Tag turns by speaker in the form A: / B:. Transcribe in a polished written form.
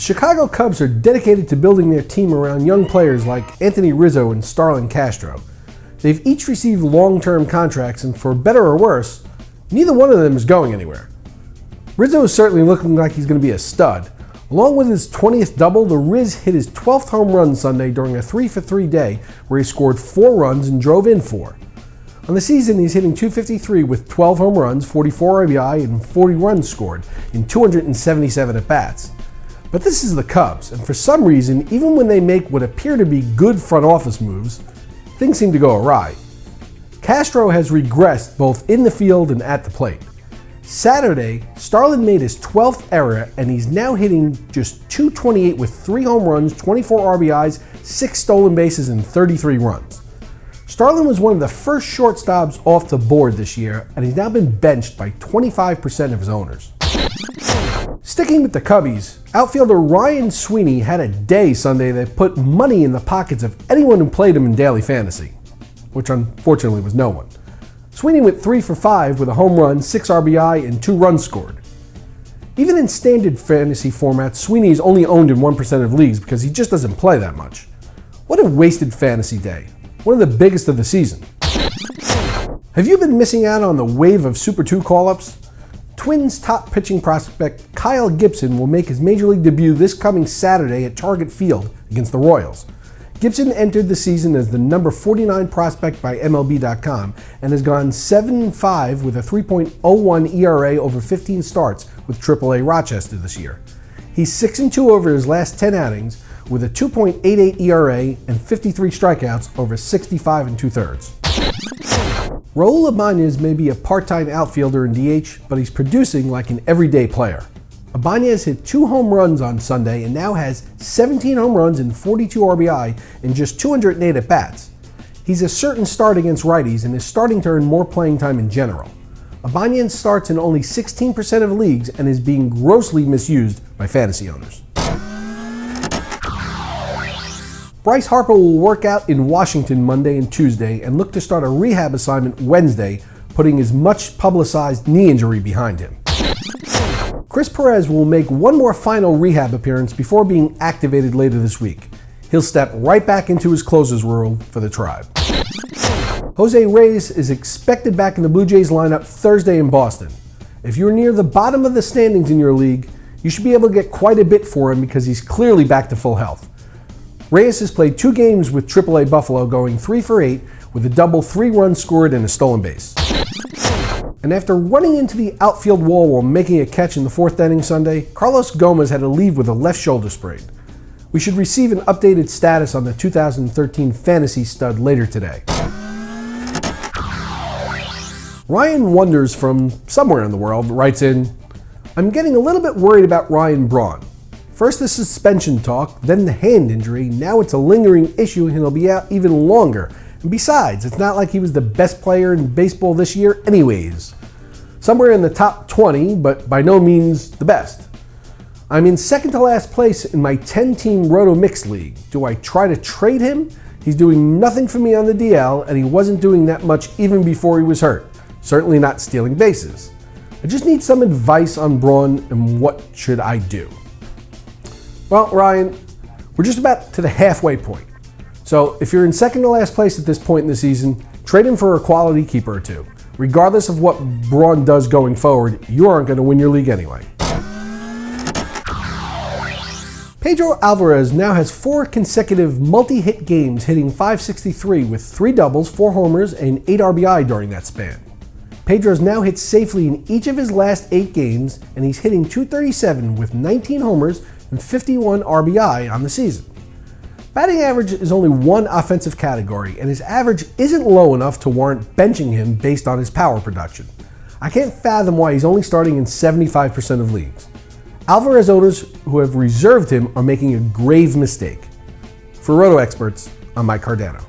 A: Chicago Cubs are dedicated to building their team around young players like Anthony Rizzo and Starlin Castro. They've each received long-term contracts, and for better or worse, neither one of them is going anywhere. Rizzo is certainly looking like he's going to be a stud. Along with his 20th double, the Riz hit his 12th home run Sunday during a 3-for-3 day where he scored 4 runs and drove in 4. On the season, he's hitting .253 with 12 home runs, 44 RBI, and 40 runs scored in 277 at-bats. But this is the Cubs, and for some reason, even when they make what appear to be good front office moves, things seem to go awry. Castro has regressed both in the field and at the plate. Saturday, Starlin made his 12th error, and he's now hitting just .228 with 3 home runs, 24 RBIs, 6 stolen bases, and 33 runs. Starlin was one of the first shortstops off the board this year, and he's now been benched by 25% of his owners. Sticking with the Cubbies, outfielder Ryan Sweeney had a day Sunday that put money in the pockets of anyone who played him in daily fantasy, which unfortunately was no one. Sweeney went 3 for 5 with a home run, 6 RBI, and 2 runs scored. Even in standard fantasy formats, Sweeney is only owned in 1% of leagues because he just doesn't play that much. What a wasted fantasy day. One of the biggest of the season. Have you been missing out on the wave of Super 2 call-ups? Twins top pitching prospect Kyle Gibson will make his Major League debut this coming Saturday at Target Field against the Royals. Gibson entered the season as the number 49 prospect by MLB.com and has gone 7-5 with a 3.01 ERA over 15 starts with AAA Rochester this year. He's 6-2 over his last 10 outings with a 2.88 ERA and 53 strikeouts over 65 2/3. Raul Ibanez may be a part-time outfielder in DH, but he's producing like an everyday player. Ibanez hit 2 home runs on Sunday and now has 17 home runs and 42 RBI in just 208 at-bats. He's a certain start against righties and is starting to earn more playing time in general. Ibanez starts in only 16% of leagues and is being grossly misused by fantasy owners. Bryce Harper will work out in Washington Monday and Tuesday and look to start a rehab assignment Wednesday, putting his much-publicized knee injury behind him. Chris Perez will make one more final rehab appearance before being activated later this week. He'll step right back into his closer's role for the Tribe. Jose Reyes is expected back in the Blue Jays lineup Thursday in Boston. If you're near the bottom of the standings in your league, you should be able to get quite a bit for him because he's clearly back to full health. Reyes has played 2 games with AAA Buffalo, going 3 for 8 with a double, 3 runs scored, and a stolen base. And after running into the outfield wall while making a catch in the 4th inning Sunday, Carlos Gomez had to leave with a left shoulder sprain. We should receive an updated status on the 2013 fantasy stud later today. Ryan Wonders from somewhere in the world writes in, "I'm getting a little bit worried about Ryan Braun. First the suspension talk, then the hand injury, now it's a lingering issue and he'll be out even longer. And besides, it's not like he was the best player in baseball this year anyways. Somewhere in the top 20, but by no means the best. I'm in second to last place in my 10-team Roto Mixed League. Do I try to trade him? He's doing nothing for me on the DL, and he wasn't doing that much even before he was hurt. Certainly not stealing bases. I just need some advice on Braun and what should I do?" Well, Ryan, we're just about to the halfway point. So if you're in second to last place at this point in the season, trade him for a quality keeper or two. Regardless of what Braun does going forward, you aren't going to win your league anyway. Pedro Alvarez now has 4 consecutive multi-hit games, hitting .563 with 3 doubles, 4 homers, and 8 RBI during that span. Pedro's now hit safely in each of his last 8 games, and he's hitting .237 with 19 homers and 51 RBI on the season. Batting average is only one offensive category, and his average isn't low enough to warrant benching him based on his power production. I can't fathom why he's only starting in 75% of leagues. Alvarez owners who have reserved him are making a grave mistake. For RotoExperts, I'm Mike Cardano.